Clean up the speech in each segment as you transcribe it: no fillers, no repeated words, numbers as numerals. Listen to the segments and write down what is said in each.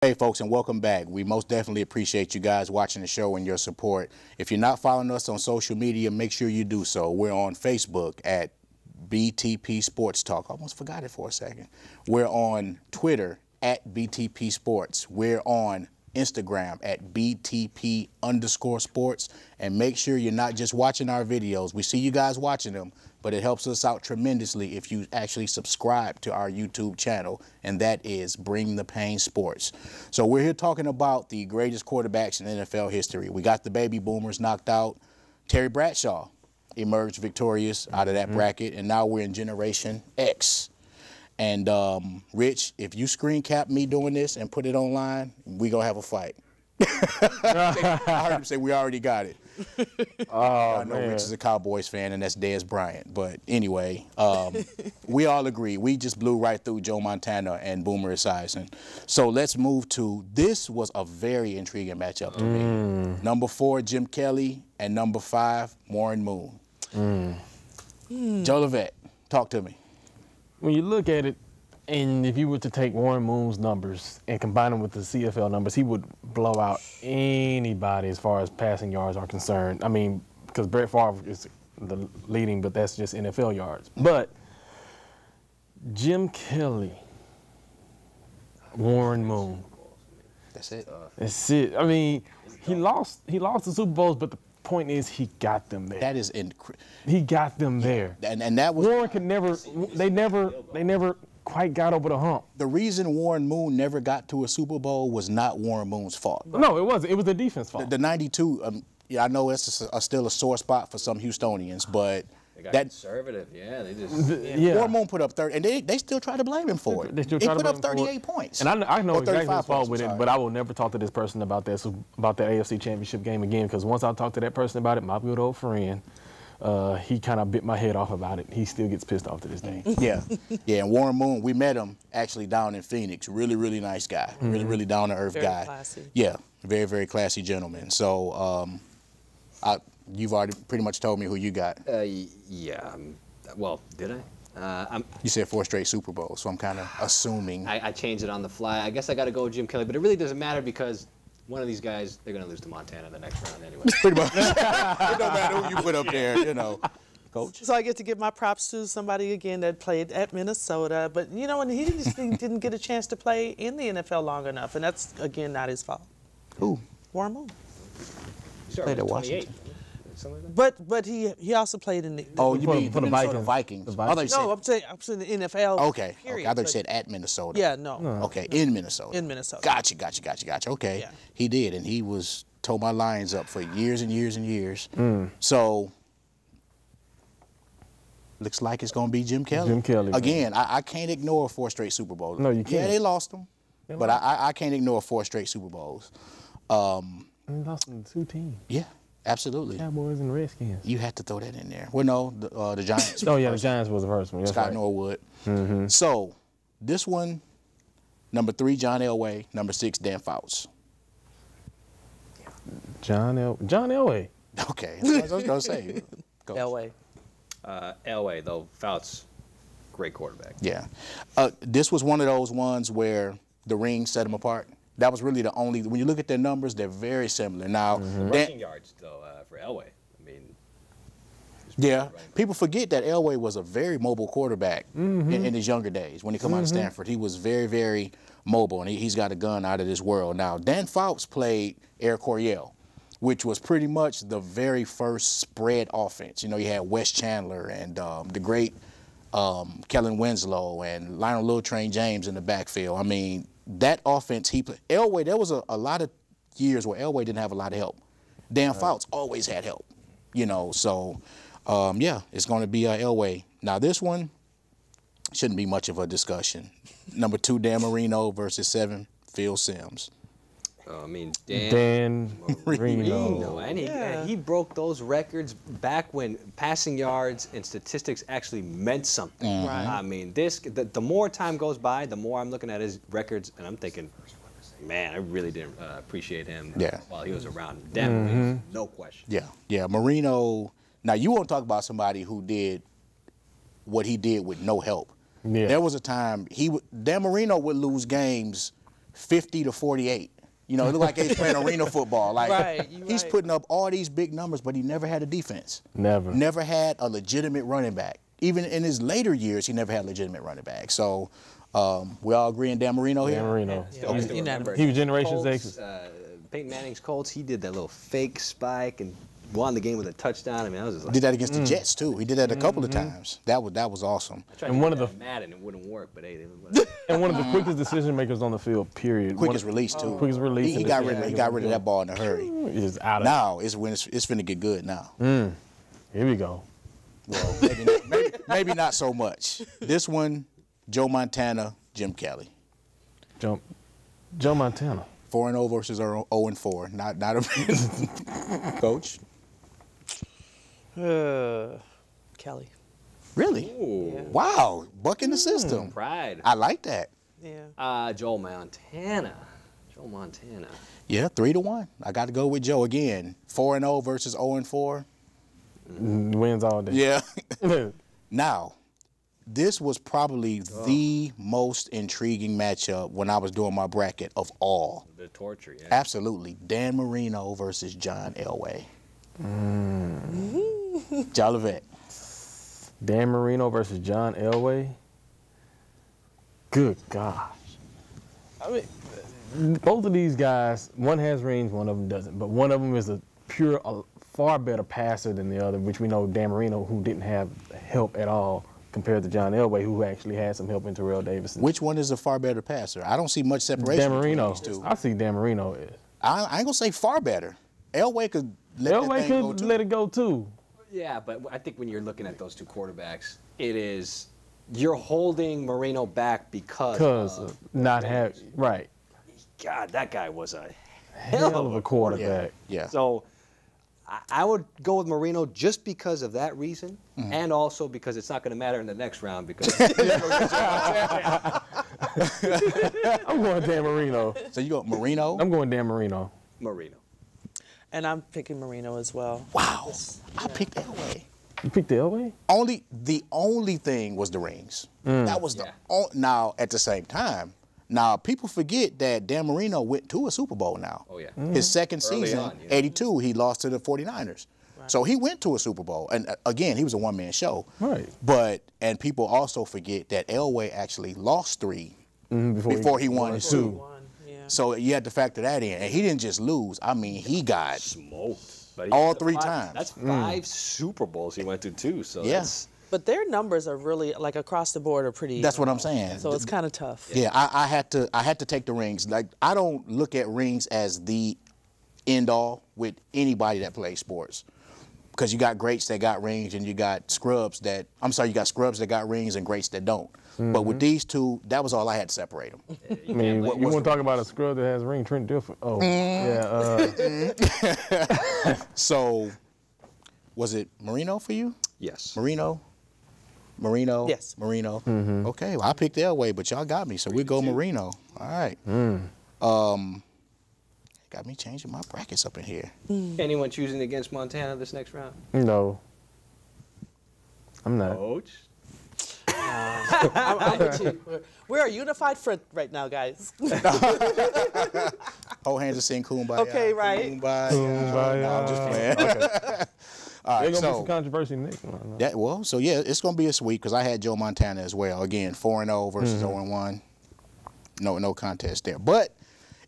Hey folks, and welcome back. We most definitely appreciate you guys watching the show and your support. If you're not following us on social media, make sure you do so. We're on Facebook at BTP Sports Talk. I almost forgot it for a second. We're on Twitter at BTP Sports. We're on Instagram at BTP_sports. And make sure you're not just watching our videos. We see you guys watching them, but it helps us out tremendously if you actually subscribe to our YouTube channel, and that is Bring the Pain Sports. So we're here talking about the greatest quarterbacks in NFL history. We got the baby boomers knocked out. Terry Bradshaw emerged victorious out of that bracket, and now we're in Generation X. And Rich, if you screen cap me doing this and put it online, we gonna have a fight. I heard him say we already got it. I know Rich is a Cowboys fan, and that's Dez Bryant. But anyway, we all agree. We just blew right through Joe Montana and Boomer Esiason. So let's move to, this was a very intriguing matchup to me. Number 4, Jim Kelly, and number 5, Warren Moon. Joe Levette, talk to me. When you look at it, and if you were to take Warren Moon's numbers and combine them with the CFL numbers, he would blow out anybody as far as passing yards are concerned. I mean, because Brett Favre is the leading, but that's just NFL yards. But Jim Kelly, Warren Moon. That's it. That's it. I mean, he lost the Super Bowls, but the point is he got them there. That is incredible. He got them there. And that was Warren could never. They never quite got over the hump. the reason Warren Moon never got to a Super Bowl was not Warren Moon's fault. No, it wasn't. It was the defense fault. The 92, yeah, I know it's still a sore spot for some Houstonians, but They got conservative, yeah. They just Warren Moon put up 30, and they still try to blame him for it. They still He try to put up blame him for 38 points. And I know Or exactly 35 his fault points, with I'm it, sorry. but I will never talk to this person about that AFC Championship game again, because once I talk to that person about it, my good old friend, he kind of bit my head off about it. He still gets pissed off to this day. Yeah, and Warren Moon, we met him actually down in Phoenix. Really, really nice guy. Really down to earth guy. Very classy. Yeah, very, very classy gentleman. So, you've already pretty much told me who you got. yeah. Well, did I? You said 4 straight Super Bowls, so I'm kind of assuming. I changed it on the fly. I guess I got to go with Jim Kelly, but it really doesn't matter because one of these guys, they're going to lose to Montana the next round anyway. Pretty much. It don't matter who you put up there, you know. Coach? So I get to give my props to somebody again that played at Minnesota, but you know, and he didn't get a chance to play in the NFL long enough, and that's again not his fault. Who? Warren Moon. He started Played at with 28. Washington. Something like that? But he also played in the Oh, you mean for the Minnesota Vikings. Vikings. The I thought you said, no, I'm saying the NFL. okay. Period, I thought you but- said at Minnesota. Yeah, no. Okay, in Minnesota. In Minnesota. Gotcha. Okay. Yeah. He did, and he tore my Lions up for years and years and years. So, looks like it's going to be Jim Kelly. Jim Kelly, man. Again, I can't ignore 4 straight Super Bowls. No, you Yeah, can't. they lost them, but I can't ignore 4 straight Super Bowls. And he lost to 2 teams, Yeah, absolutely. Cowboys and Redskins. You had to throw that in there. Well, no, the Giants. Oh, yeah, the Giants was the first one. That's Scott right. Norwood. So, this one, number 3, John Elway. Number 6, Dan Fouts. John Elway. Okay, that's what I was going to say. Coach. Elway. Elway, though, Fouts, great quarterback. Yeah. This was one of those ones where the ring set them apart. That was really the only, when you look at their numbers, they're very similar. Now, Rushing yards, though, for Elway. I mean, yeah, people forget that Elway was a very mobile quarterback in his younger days. When he come out of Stanford, he was very, very mobile, and he's got a gun out of this world. Now, Dan Fouts played Air Coryell, which was pretty much the very first spread offense. You know, you had Wes Chandler and the great Kellen Winslow and Lionel Little Train James in the backfield. I mean, that offense he played. Elway, there was a lot of years where Elway didn't have a lot of help. Dan Fouts always had help, you know. So, yeah, it's going to be Elway. Now, this one shouldn't be much of a discussion. Number 2, Dan Marino versus 7, Phil Simms. I mean, Dan Marino. And he broke those records back when passing yards and statistics actually meant something. Right. I mean, the more time goes by, the more I'm looking at his records, and I'm thinking, man, I really didn't appreciate him while he was around. Dan Marino, no question. Yeah, Marino. Now, you want to talk about somebody who did what he did with no help. Yeah. There was a time Dan Marino would lose games 50 to 48. You know, it looked like he's playing arena football. Like he's putting up all these big numbers, but he never had a defense. Never had a legitimate running back. Even in his later years, he never had a legitimate running back. So we all agree on Dan Marino here? Dan Marino. Yeah. He was Generation X. Peyton Manning's Colts, he did that little fake spike and won the game with a touchdown. I mean, that was just like, did that against the Jets too. He did that a couple of times. That was awesome. I tried to get that Madden, it wouldn't work, but hey, and one of the quickest decision makers on the field. Period. Quickest release too. Quickest release. He got rid of that ball in a hurry. He's out of now it's when it's finna get good now. Here we go. Well, maybe not so much. This one, Joe Montana, Jim Kelly. Joe Montana. 4-0 versus 0-4. Not a coach. Kelly. Really? Ooh. Yeah. Wow, bucking the system. Pride. I like that. Yeah. Joe Montana. Yeah, 3-1. I got to go with Joe again. 4-0 versus 0-4. Wins all day. Yeah. Now, this was probably the most intriguing matchup when I was doing my bracket of all. The torture, yeah. Absolutely. Dan Marino versus John Elway. Jolivet. Dan Marino versus John Elway. Good gosh. I mean, both of these guys, one has rings, one of them doesn't. But one of them is a far better passer than the other, which we know Dan Marino, who didn't have help at all, compared to John Elway, who actually had some help in Terrell Davis. Which one is a far better passer? I don't see much separation Dan Marino. between these two. I see Dan Marino. I ain't going to say far better. Elway could let it go too. Yeah, but I think when you're looking at those two quarterbacks, you're holding Marino back because of not having, right. God, that guy was a hell of a quarterback. Yeah. So I would go with Marino just because of that reason, and also because it's not going to matter in the next round because I'm going Dan Marino. So you go Marino? I'm going Dan Marino. Marino. And I'm picking Marino as well. Wow. I picked Elway. You picked Elway? The only thing was the rings. That was the now at the same time. Now people forget that Dan Marino went to a Super Bowl now. Oh yeah. His second season, 82, he lost to the 49ers. Right. So he went to a Super Bowl, and again, he was a one-man show. Right. And people also forget that Elway actually lost 3 before he won his 2. So you had to factor that in. And he didn't just lose. I mean, he got smoked. But all 3 times. That's 5 Super Bowls he went to, too. So but their numbers are really, like, across the board are pretty. That's what I'm saying. So it's kind of tough. Yeah, I had to take the rings. Like, I don't look at rings as the end-all with anybody that plays sports. Because you got greats that got rings and you got scrubs that got rings and greats that don't. But with these two, that was all I had to separate them. I mean, you want to talk about a scrub that has a ring, Trent Dilfer. Oh, yeah. So, was it Marino for you? Yes. Marino? Yes. Marino. Okay, well, I picked Elway, but y'all got me, so we go Marino. All right. Got me changing my brackets up in here. Anyone choosing against Montana this next round? No. I'm not. Coach? I'm with you. We're a unified front right now, guys. Whole hands are saying kumbaya. Okay, right. Kumbaya. No, I'm just playing. Okay. All right, There's going to be some controversy next. It's going to be a sweep because I had Joe Montana as well. Again, 4-0 versus 0-1. No contest there. But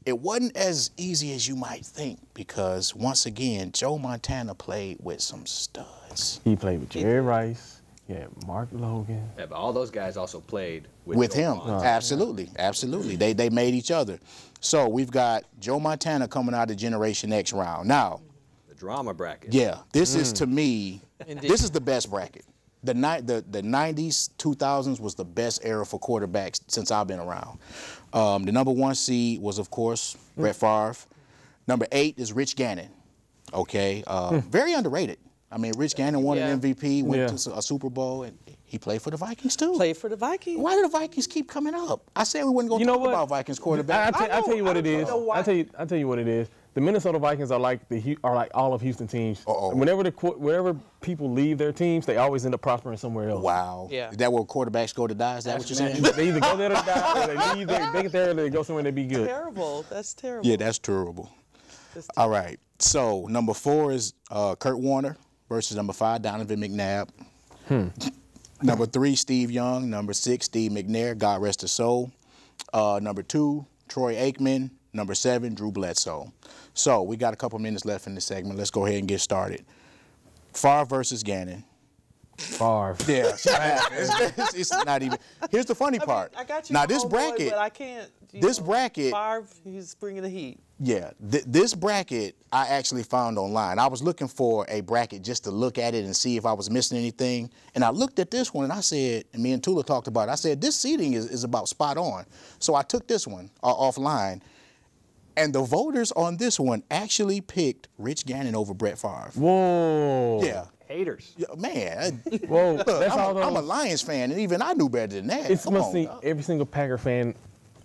it wasn't as easy as you might think because, once again, Joe Montana played with some studs. He played with Jerry Rice. Yeah, Mark Logan. Yeah, but all those guys also played with him. Absolutely. They made each other. So we've got Joe Montana coming out of Generation X round. Now, the drama bracket. Yeah, this is, to me, this is the best bracket. The 90s, 2000s was the best era for quarterbacks since I've been around. The number 1 seed was, of course, Brett Favre. Number 8 is Rich Gannon. Okay, very underrated. I mean, Rich Gannon won an MVP, went to a Super Bowl, and he played for the Vikings too. Played for the Vikings. Why do the Vikings keep coming up? I said we wasn't going to talk about Vikings quarterback. I'll tell you what it is. I'll tell you what it is. The Minnesota Vikings are like all of Houston teams. Whenever people leave their teams, they always end up prospering somewhere else. Wow. Yeah. Is that where quarterbacks go to die? Is that what you're saying? They either go there to die, or they leave there, they get there, or they go somewhere and they be good. Terrible. That's terrible. Yeah, that's terrible. All right. So number 4 is Kurt Warner versus number 5 Donovan McNabb. Number 3 Steve Young. Number 6 Steve McNair. God rest his soul. Number 2 Troy Aikman. Number 7 Drew Bledsoe. So we got a couple minutes left in this segment. Let's go ahead and get started. Favre versus Gannon. Favre. Yeah, it's not even. Here's the funny part. I got you. Now this bracket, but I can't. This bracket, Favre, he's bringing the heat. Yeah, this bracket I actually found online. I was looking for a bracket just to look at it and see if I was missing anything. And I looked at this one and I said, and me and Tula talked about it. I said this seating is about spot on. So I took this one offline. And the voters on this one actually picked Rich Gannon over Brett Favre. Whoa. Yeah. Haters. Yeah, man. Whoa. Look, I'm a Lions fan, and even I knew better than that. It's must be every single Packer fan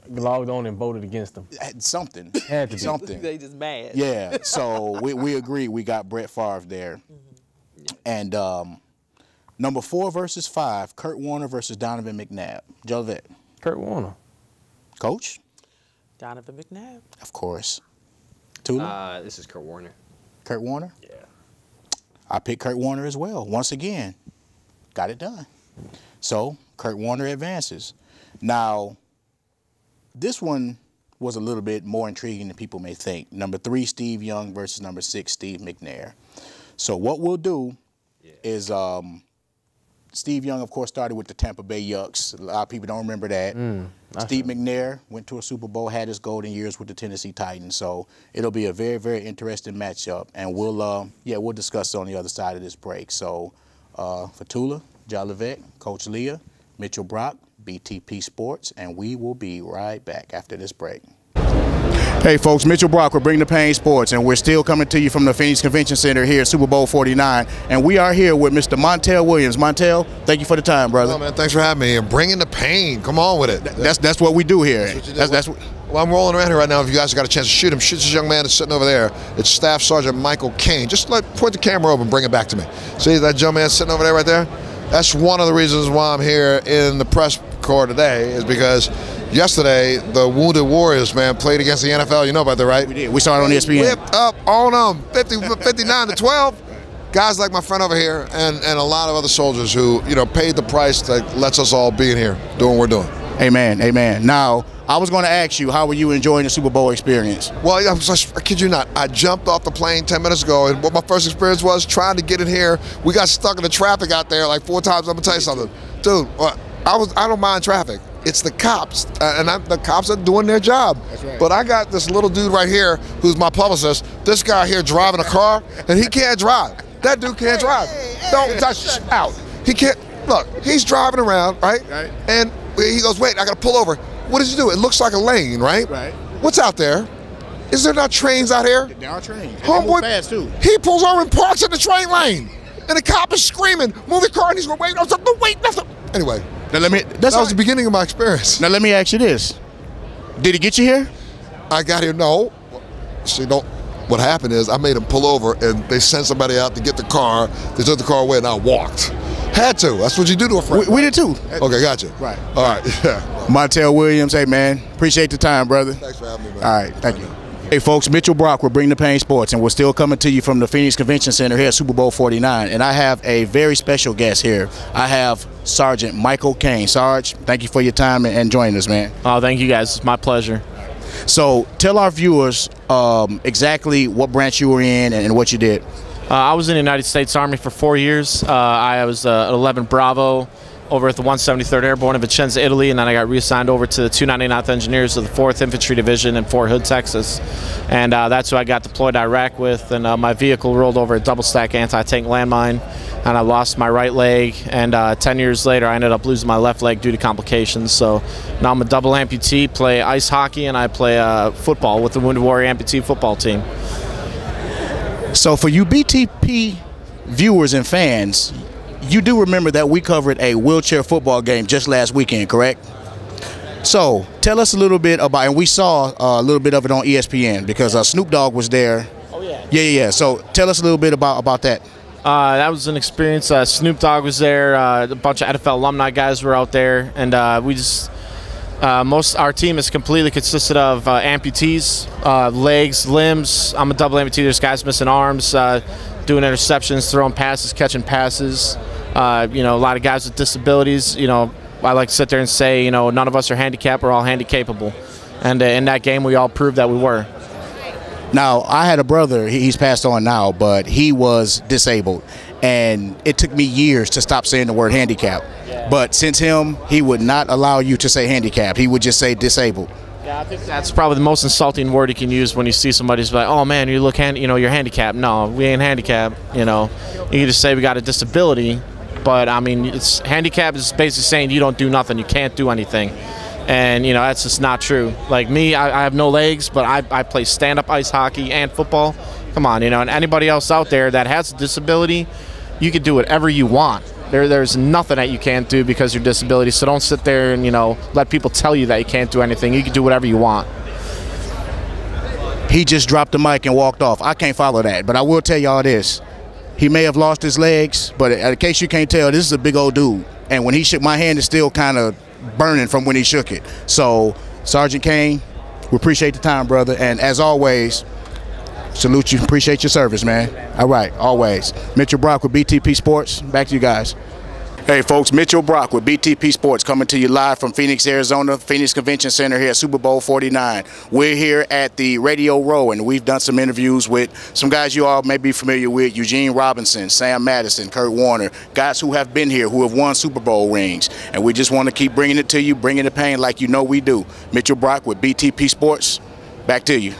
logged on and voted against them. Something. Had to be. Something. They just mad. Yeah. So we agree. We got Brett Favre there. And number 4 versus 5, Kurt Warner versus Donovan McNabb. Jolivet. Kurt Warner. Coach? Donovan McNabb. Of course. Tula? This is Kurt Warner. Kurt Warner? Yeah. I picked Kurt Warner as well. Once again, got it done. So Kurt Warner advances. Now, this one was a little bit more intriguing than people may think. Number 3, Steve Young versus number 6, Steve McNair. So what we'll do is Steve Young, of course, started with the Tampa Bay Yucks. A lot of people don't remember that. Steve McNair went to a Super Bowl, had his golden years with the Tennessee Titans. So it'll be a very, very interesting matchup. And we'll discuss it on the other side of this break. So for Tula, Jolivet, Coach Leah, Mitchell Brock, BTP Sports, and we will be right back after this break. Hey folks, Mitchell Brock with Bring the Pain Sports, and we're still coming to you from the Phoenix Convention Center here at Super Bowl 49, and we are here with Mr. Montel Williams. Montel, thank you for the time, brother. Oh, man, thanks for having me and bringing the pain. Come on with it. That's what we do here. That's what. Well, I'm rolling around here right now. If you guys got a chance to shoot him, shoot this young man that's sitting over there. It's Staff Sergeant Michael Kane. Just point the camera over and bring it back to me. See that young man sitting over there right there? That's one of the reasons why I'm here in the press corps today, is because yesterday the Wounded Warriors, man, played against the NFL. You know about that, right? We did. We saw it on ESPN. Whipped up on them, 59-12. Guys like my friend over here and a lot of other soldiers who, paid the price that lets us all be in here doing what we're doing. Amen, amen. Now, I was going to ask you, how were you enjoying the Super Bowl experience? Well, I kid you not, I jumped off the plane 10 minutes ago, and what my first experience was trying to get in here. We got stuck in the traffic out there like 4 times. I'm going to tell you something. Dude, I don't mind traffic. It's the cops, and the cops are doing their job. That's right. But I got this little dude right here who's my publicist. This guy here driving a car, and he can't drive. That dude can't drive. Don't touch out. He can't. Look, he's driving around, right? Right. And he goes, wait, I got to pull over. What does he do? It looks like a lane, right? Right. What's out there? Is there not trains out here? There are trains. Homeboy, fast too. He pulls over and parks in the train lane, and the cop is screaming, "Move your car!" And he's going, "Wait, no, wait, no." Anyway, now that was the beginning of my experience. Now let me ask you this: did he get you here? I got here. No. See, don't. What happened is I made him pull over, and they sent somebody out to get the car. They took the car away, and I walked. Had to. That's what you do to a friend. We did too. Okay, gotcha. Right. All right. Yeah. Montel Williams, hey man, appreciate the time, brother. Thanks for having me, man. All right, thank you. Hey folks, Mitchell Brock will Bring the Pain Sports, and we're still coming to you from the Phoenix Convention Center here at Super Bowl 49, and I have a very special guest here. I have Sergeant Michael Kane. Sarge, thank you for your time and joining us, man. Oh, thank you guys. It's my pleasure. So tell our viewers exactly what branch you were in and what you did. I was in the United States Army for 4 years. I was at 11 Bravo over at the 173rd Airborne in Vicenza, Italy, and then I got reassigned over to the 299th Engineers of the 4th Infantry Division in Fort Hood, Texas. And that's who I got deployed to Iraq with, and my vehicle rolled over a double-stack anti-tank landmine, and I lost my right leg, and 10 years later I ended up losing my left leg due to complications. So now I'm a double amputee, play ice hockey, and I play football with the Wounded Warrior amputee football team. So for you BTP viewers and fans, you do remember that we covered a wheelchair football game just last weekend, correct? So tell us a little bit about, and we saw a little bit of it on ESPN because Snoop Dogg was there. Oh, yeah. Yeah. So tell us a little bit about that. That was an experience. Snoop Dogg was there. A bunch of NFL alumni guys were out there, and we just our team is completely consisted of amputees, legs, limbs. I'm a double amputee. There's guys missing arms, doing interceptions, throwing passes, catching passes. A lot of guys with disabilities. I like to sit there and say, none of us are handicapped. We're all handicapable, and in that game, we all proved that we were. Now, I had a brother, he's passed on now, but he was disabled. And it took me years to stop saying the word handicap. Yeah. But since him, he would not allow you to say handicap. He would just say disabled. Yeah, I think that's probably the most insulting word you can use when you see somebody who's like, oh man, you look you're handicapped. No, we ain't handicapped. You can just say we got a disability. But I mean, it's handicap is basically saying you don't do nothing, you can't do anything. And, that's just not true. Like me, I have no legs, but I play stand-up ice hockey and football. Come on, and anybody else out there that has a disability, you can do whatever you want. There's nothing that you can't do because of your disability. So don't sit there and, let people tell you that you can't do anything. You can do whatever you want. He just dropped the mic and walked off. I can't follow that, but I will tell y'all this. He may have lost his legs, but in case you can't tell, this is a big old dude. And when he shook my hand, it's still kind of burning from when he shook it. So, Sergeant Kane, we appreciate the time, brother. And as always, salute you. Appreciate your service, man. All right, always. Mitchell Brock with BTP Sports. Back to you guys. Hey, folks, Mitchell Brock with BTP Sports coming to you live from Phoenix, Arizona, Phoenix Convention Center here at Super Bowl 49. We're here at the Radio Row, and we've done some interviews with some guys you all may be familiar with, Eugene Robinson, Sam Madison, Kurt Warner, guys who have been here, who have won Super Bowl rings. And we just want to keep bringing it to you, bringing the pain like we do. Mitchell Brock with BTP Sports. Back to you.